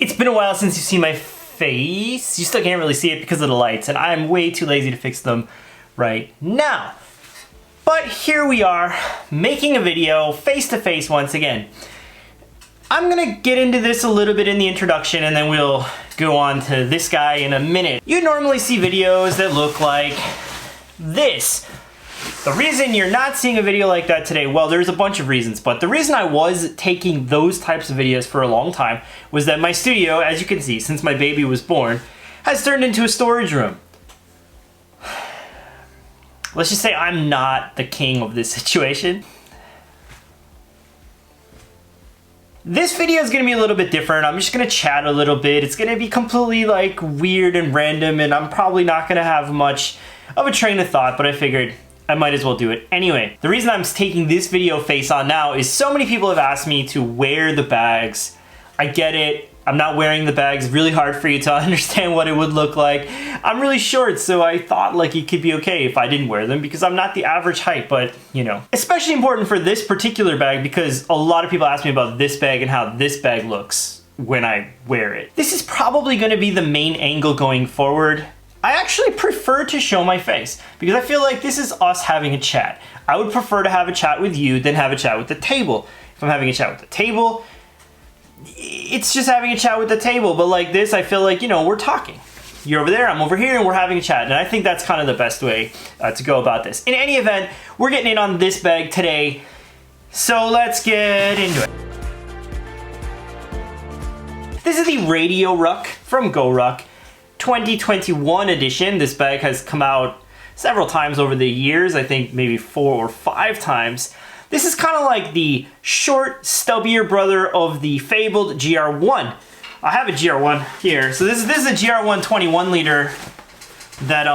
It's been a while since you've seen my face. You still can't really see it because of the lights, and I'm way too lazy to fix them right now. But here we are, making a video face to face once again. I'm gonna get into this a little bit in the introduction, and then we'll go on to this guy in a minute. You normally see videos that look like this. The reason you're not seeing a video like that today, well, there's a bunch of reasons, but the reason I was taking those types of videos for a long time was that my studio, as you can see, since my baby was born, has turned into a storage room. Let's just say I'm not the king of this situation. This video is going to be a little bit different. I'm just going to chat a little bit. It's going to be completely like weird and random, and I'm probably not going to have much of a train of thought, but I figured I might as well do it anyway. The reason I'm taking this video face on now is so many people have asked me to wear the bags. I get it. I'm not wearing the bags. Really hard for you to understand what it would look like. I'm really short, so I thought like it could be okay if I didn't wear them because I'm not the average height, but you know. Especially important for this particular bag because a lot of people ask me about this bag and how this bag looks when I wear it. This is probably gonna be the main angle going forward. I actually prefer to show my face because I feel like this is us having a chat. I would prefer to have a chat with you than have a chat with the table. If I'm having a chat with the table, it's just having a chat with the table, but like this, I feel like, you know, we're talking. You're over there, I'm over here, and we're having a chat, and I think that's kind of the best way to go about this. In any event, we're getting in on this bag today, so let's get into it. This is the Radio Ruck from GORUCK 2021 edition. This bag has come out several times over the years, I think maybe 4 or 5 times. This is kind of like the short, stubbier brother of the fabled GR1. I have a GR1 here. So this is a GR1 21 liter that,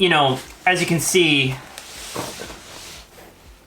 you know, as you can see,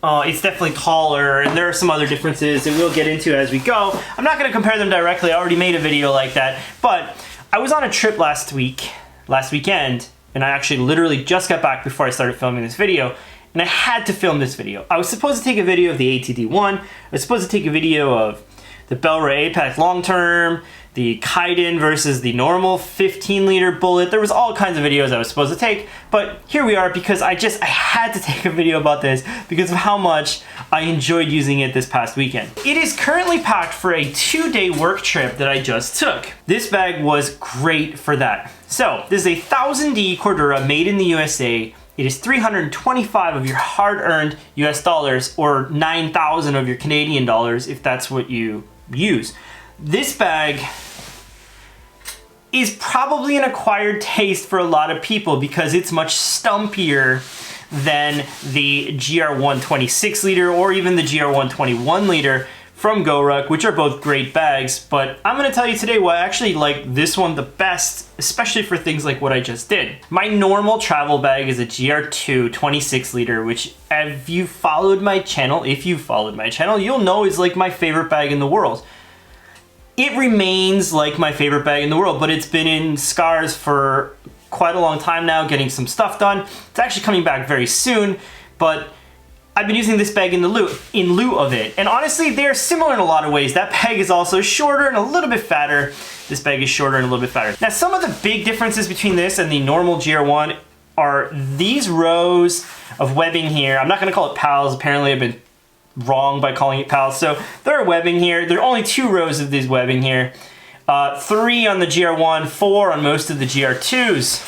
it's definitely taller, and there are some other differences that we'll get into as we go. I'm not gonna compare them directly. I already made a video like that, but I was on a trip last weekend, and I actually literally just got back before I started filming this video, and I had to film this video. I was supposed to take a video of the ATD1, I was supposed to take a video of the Bellray Apex Long Term, the Kaiden versus the normal 15 liter bullet. There was all kinds of videos I was supposed to take, but here we are because I had to take a video about this because of how much I enjoyed using it this past weekend. It is currently packed for a 2-day work trip that I just took. This bag was great for that. So this is a 1000D Cordura made in the USA. It is 325 of your hard-earned US dollars or 9,000 of your Canadian dollars if that's what you use. This bag is probably an acquired taste for a lot of people because it's much stumpier than the GR1 26 liter or even the GR1 21 liter from GORUCK, which are both great bags, but I'm gonna tell you today why I actually like this one the best, especially for things like what I just did. My normal travel bag is a GR2 26 liter, which if you followed my channel, you'll know is like my favorite bag in the world. It remains like my favorite bag in the world, but it's been in scars for quite a long time now, getting some stuff done. It's actually coming back very soon, but I've been using this bag in lieu of it. And honestly, they're similar in a lot of ways. That bag is also shorter and a little bit fatter. This bag is shorter and a little bit fatter. Now, some of the big differences between this and the normal GR1 are these rows of webbing here. I'm not gonna call it pals. Apparently I've been wrong by calling it pals. So there are webbing here. There are only 2 rows of these webbing here. 3 on the GR1, 4 on most of the GR2s.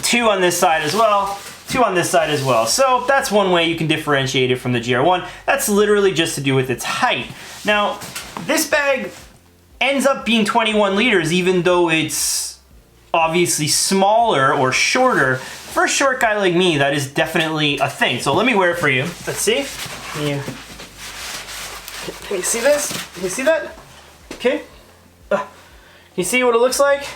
2 on this side as well. 2 on this side as well. So that's one way you can differentiate it from the GR1. That's literally just to do with its height. Now, this bag ends up being 21 liters even though it's obviously smaller or shorter. For a short guy like me, that is definitely a thing. So let me wear it for you. Let's see. Can you see this? Can you see that? Okay. Can you see what it looks like?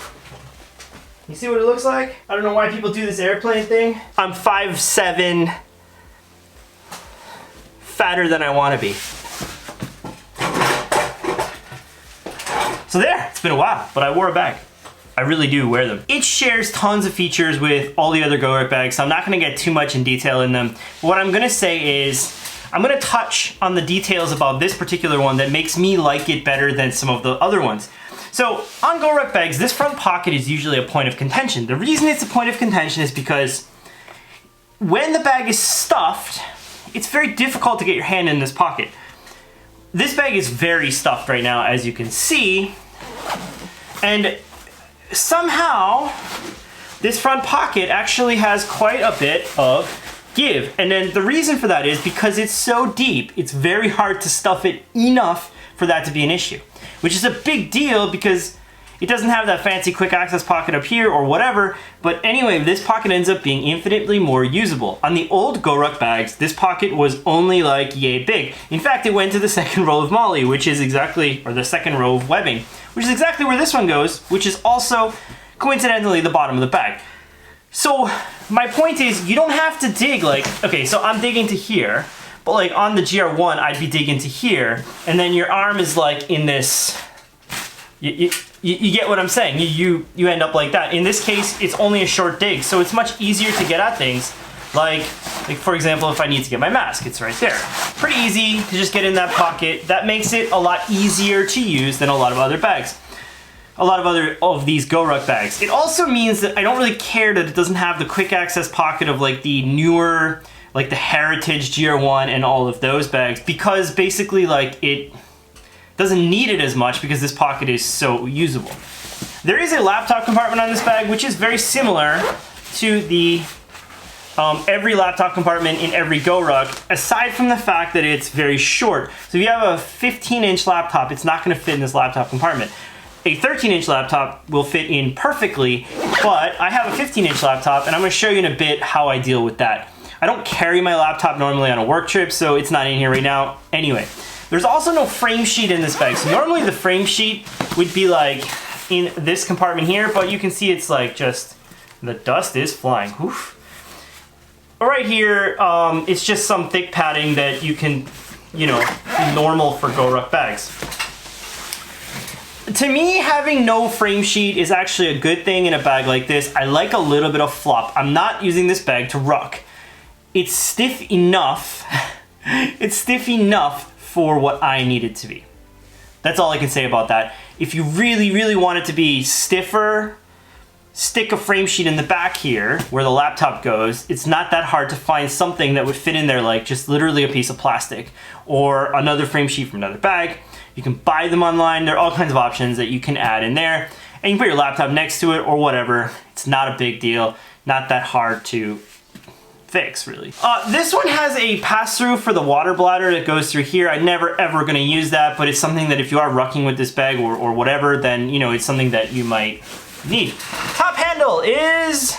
You see what it looks like? I don't know why people do this airplane thing. I'm 5'7", fatter than I want to be. So there, it's been a while, but I wore a bag. I really do wear them. It shares tons of features with all the other GORUCK bags, so I'm not gonna get too much in detail in them. What I'm gonna say is, I'm gonna touch on the details about this particular one that makes me like it better than some of the other ones. So on GORUCK bags, this front pocket is usually a point of contention. The reason it's a point of contention is because when the bag is stuffed, it's very difficult to get your hand in this pocket. This bag is very stuffed right now, as you can see, and somehow this front pocket actually has quite a bit of give. And then the reason for that is because it's so deep, it's very hard to stuff it enough for that to be an issue, which is a big deal because it doesn't have that fancy quick access pocket up here or whatever. But anyway, this pocket ends up being infinitely more usable. On the old GORUCK bags, this pocket was only like yay big. In fact, it went to the second row of MOLLE, which is exactly, or the second row of webbing, which is exactly where this one goes, which is also coincidentally the bottom of the bag. So my point is, you don't have to dig like, okay, so I'm digging to here, but like on the GR1, I'd be digging to here, and then your arm is like in this, you get what I'm saying? You end up like that. In this case, it's only a short dig, so it's much easier to get at things. Like for example, if I need to get my mask, it's right there. Pretty easy to just get in that pocket. That makes it a lot easier to use than a lot of other bags. A lot of these GORUCK bags. It also means that I don't really care that it doesn't have the quick access pocket of like the newer, like the Heritage GR1 and all of those bags, because basically like it doesn't need it as much because this pocket is so usable. There is a laptop compartment on this bag, which is very similar to the every laptop compartment in every GORUCK, aside from the fact that it's very short. So if you have a 15-inch laptop, it's not gonna fit in this laptop compartment. A 13-inch laptop will fit in perfectly, but I have a 15-inch laptop, and I'm gonna show you in a bit how I deal with that. I don't carry my laptop normally on a work trip, so it's not in here right now. Anyway, there's also no frame sheet in this bag. So normally the frame sheet would be like in this compartment here, but you can see it's like just, the dust is flying. Oof. Right here, it's just some thick padding that you can, you know, normal for GORUCK bags. To me, having no frame sheet is actually a good thing in a bag like this. I like a little bit of flop. I'm not using this bag to ruck. It's stiff enough. It's stiff enough for what I need it to be. That's all I can say about that. If you really, really want it to be stiffer, stick a frame sheet in the back here where the laptop goes. It's not that hard to find something that would fit in there, like just literally a piece of plastic or another frame sheet from another bag. You can buy them online. There are all kinds of options that you can add in there, and you can put your laptop next to it or whatever. It's not a big deal, not that hard to fix, really. This one has a pass-through for the water bladder that goes through here. I'm never ever gonna use that, but it's something that if you are rucking with this bag or whatever, then you know it's something that you might need. Top handle is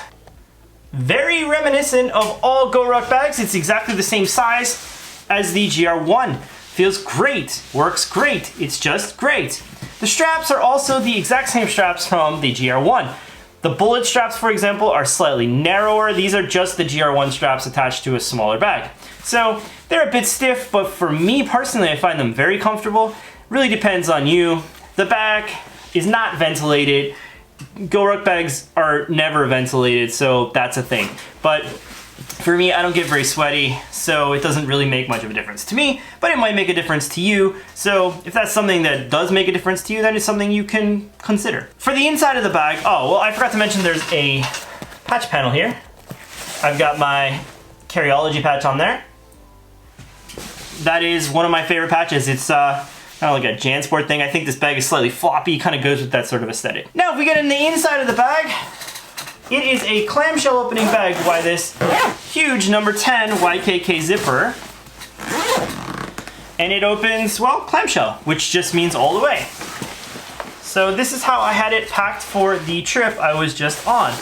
very reminiscent of all GORUCK bags. It's exactly the same size as the GR1. Feels great, works great, it's just great. The straps are also the exact same straps from the GR1. The bullet straps, for example, are slightly narrower. These are just the GR1 straps attached to a smaller bag. So they're a bit stiff, but for me personally, I find them very comfortable. Really depends on you. The back is not ventilated. GORUCK bags are never ventilated, so that's a thing. But for me, I don't get very sweaty, so it doesn't really make much of a difference to me, but it might make a difference to you. So if that's something that does make a difference to you, then it's something you can consider. For the inside of the bag, oh, well, I forgot to mention there's a patch panel here. I've got my Carryology patch on there. That is one of my favorite patches. It's kind of like a JanSport thing. I think this bag is slightly floppy, kind of goes with that sort of aesthetic. Now, if we get in the inside of the bag, it is a clamshell opening bag by this huge number 10 YKK zipper. And it opens, well, clamshell, which just means all the way. So this is how I had it packed for the trip I was just on.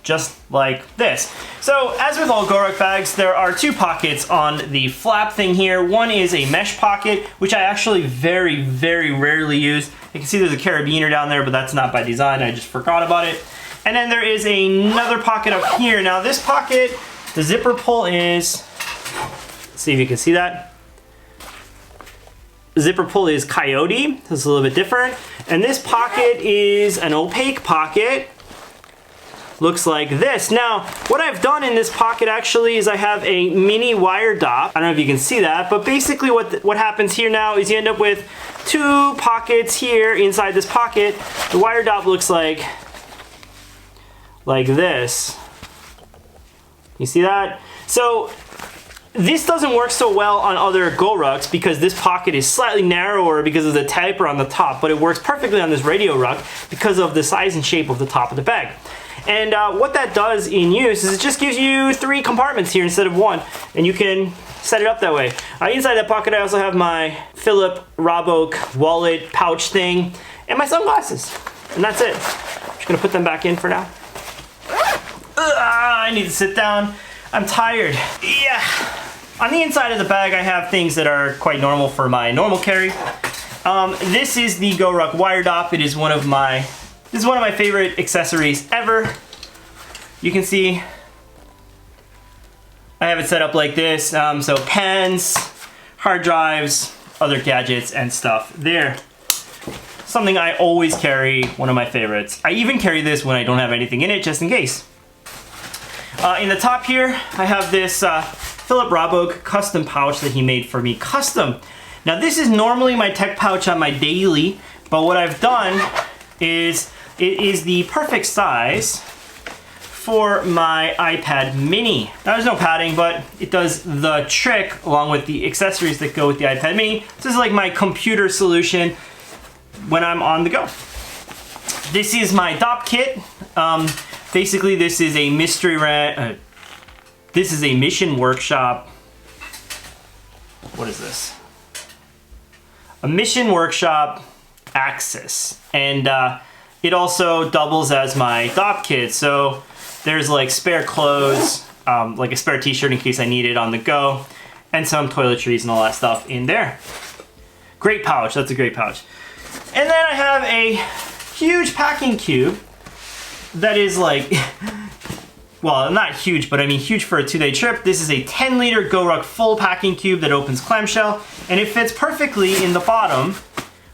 Just like this. So as with all GORUCK bags, there are two pockets on the flap thing here. One is a mesh pocket, which I actually very, very rarely use. You can see there's a carabiner down there, but that's not by design. I just forgot about it. And then there is another pocket up here. Now this pocket, the zipper pull is, let's see if you can see that. The zipper pull is Coyote, so it's a little bit different. And this pocket is an opaque pocket. looks like this. Now, what I've done in this pocket actually is I have a mini Wire-dopp. I don't know if you can see that, but basically what happens here now is you end up with two pockets here inside this pocket. The Wire-dopp looks like this. You see that? So this doesn't work so well on other GORUCKs because this pocket is slightly narrower because of the taper on the top, but it works perfectly on this Radio Ruck because of the size and shape of the top of the bag. And what that does in use is it just gives you 3 compartments here instead of 1, and you can set it up that way. Inside that pocket I also have my Filip Raboch wallet pouch thing and my sunglasses, and that's it. I'm just gonna put them back in for now. I need to sit down. I'm tired. Yeah. On the inside of the bag, I have things that are quite normal for my normal carry. This is the GORUCK Wire-dopp. It is one of my favorite accessories ever. You can see I have it set up like this. So pens, hard drives, other gadgets and stuff there. Something I always carry, one of my favorites. I even carry this when I don't have anything in it, just in case. In the top here, I have this Filip Raboch custom pouch that he made for me, custom. Now this is normally my tech pouch on my daily, but what I've done is it is the perfect size for my iPad mini. Now there's no padding, but it does the trick along with the accessories that go with the iPad mini. This is like my computer solution when I'm on the go. This is my dopp kit. Basically, this is a this is a mission workshop. What is this? A mission workshop axis, and it also doubles as my dopp kit. So there's like spare clothes, like a spare t-shirt in case I need it on the go, and some toiletries and all that stuff in there. Great pouch, that's a great pouch. And then I have a huge packing cube that is like, well, not huge, but I mean huge for a 2-day trip. This is a 10-liter GORUCK full packing cube that opens clamshell, and it fits perfectly in the bottom,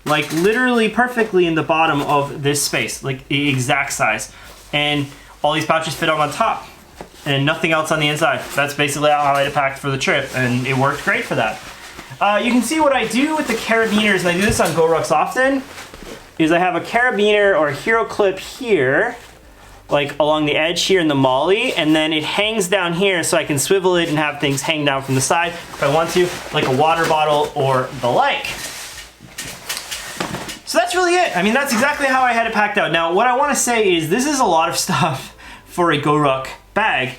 like literally perfectly in the bottom of this space, like the exact size. And all these pouches fit on top, and nothing else on the inside. That's basically how I had it packed for the trip, and it worked great for that. You can see what I do with the carabiners, and I do this on GORUCKs often, is I have a carabiner or a hero clip here, like along the edge here in the molly, and then it hangs down here so I can swivel it and have things hang down from the side if I want to, like a water bottle or the like. So that's really it. I mean, that's exactly how I had it packed out. Now, what I want to say is this is a lot of stuff for a GORUCK bag.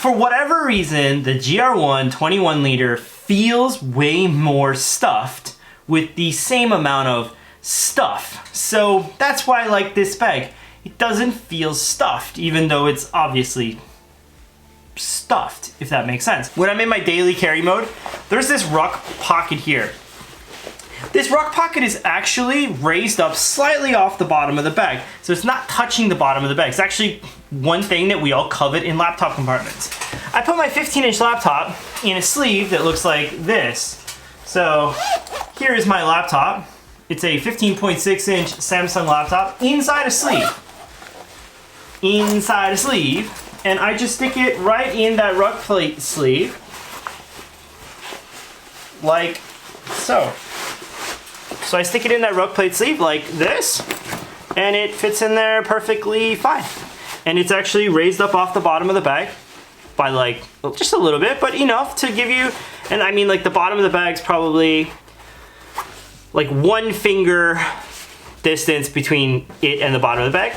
For whatever reason, the GR1 21-liter feels way more stuffed with the same amount of stuff. So that's why I like this bag. It doesn't feel stuffed, even though it's obviously stuffed, if that makes sense. When I'm in my daily carry mode, there's this ruck pocket here. This ruck pocket is actually raised up slightly off the bottom of the bag, so it's not touching the bottom of the bag. It's actually one thing that we all covet in laptop compartments. I put my 15-inch laptop in a sleeve that looks like this. So here is my laptop. It's a 15.6-inch Samsung laptop inside a sleeve. Inside a sleeve. And I just stick it right in that ruck plate sleeve. Like so. So I stick it in that ruck plate sleeve like this, and it fits in there perfectly fine. And it's actually raised up off the bottom of the bag by like, well, just a little bit, but enough to give you, and I mean like the bottom of the bag's probably like 1 finger distance between it and the bottom of the bag.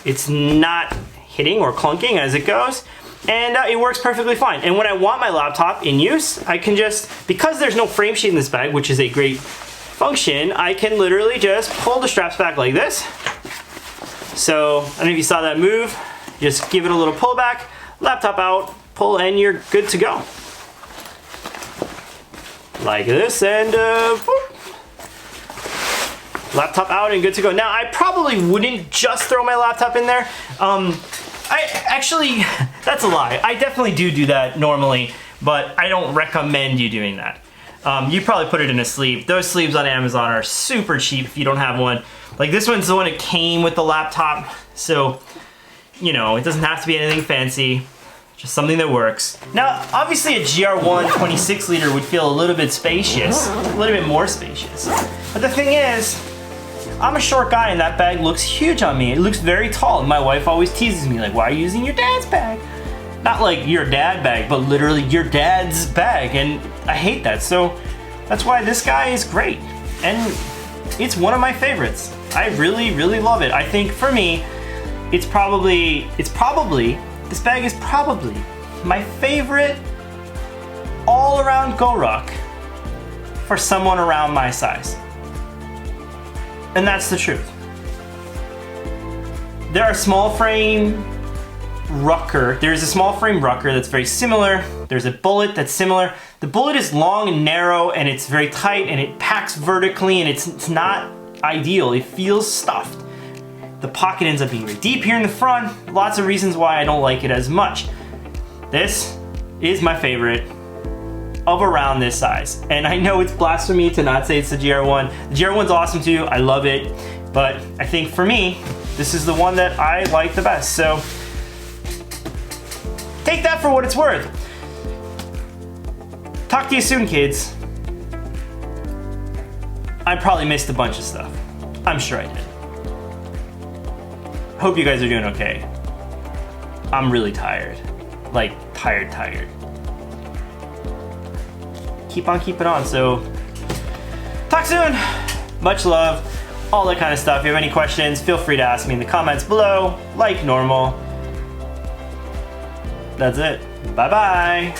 It's not hitting or clunking as it goes, and it works perfectly fine. And when I want my laptop in use, I can just, because there's no frame sheet in this bag, which is a great function, I can literally just pull the straps back like this. So, I don't know if you saw that move, just give it a little pull back, laptop out, pull, and you're good to go. Like this, and laptop out and good to go. Now, I probably wouldn't just throw my laptop in there. I actually, that's a lie. I definitely do that normally, but I don't recommend you doing that. You probably put it in a sleeve. Those sleeves on Amazon are super cheap if you don't have one. Like this one's the one that came with the laptop, so you know, it doesn't have to be anything fancy, just something that works. Now, obviously a GR1 26 liter would feel a little bit spacious, a little bit more spacious. But the thing is, I'm a short guy and that bag looks huge on me. It looks very tall. And my wife always teases me like, why are you using your dad's bag? Not like your dad bag, but literally your dad's bag. And I hate that. So that's why this guy is great. And it's one of my favorites. I really, really love it. I think for me, this bag is probably my favorite all around GORUCK for someone around my size. And that's the truth. There are small frame rucker. There's a small frame rucker that's very similar. There's a bullet that's similar. The bullet is long and narrow and it's very tight and it packs vertically and it's not ideal. It feels stuffed. The pocket ends up being very deep here in the front. Lots of reasons why I don't like it as much. This is my favorite of around this size. And I know it's blasphemy to not say it's the GR1. The GR1's awesome too, I love it. But I think for me, this is the one that I like the best. So take that for what it's worth. Talk to you soon, kids. I probably missed a bunch of stuff. I'm sure I did. Hope you guys are doing okay. I'm really tired. Like, tired. Keep on keeping on, so talk soon. Much love, all that kind of stuff. If you have any questions, feel free to ask me in the comments below, like normal. That's it. Bye-bye.